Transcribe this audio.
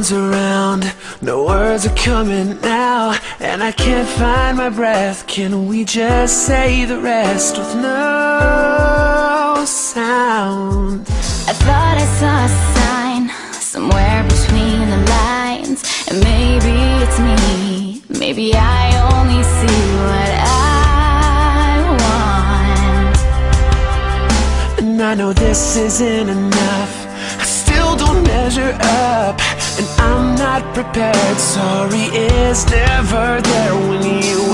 hands around, no words are coming now, and I can't find my breath. Can we just say the rest with no sound? I thought I saw a sign somewhere between the lines, and maybe it's me, maybe I only see what I want. And I know this isn't enough, I still don't measure up, and I'm not prepared. Sorry is never there when you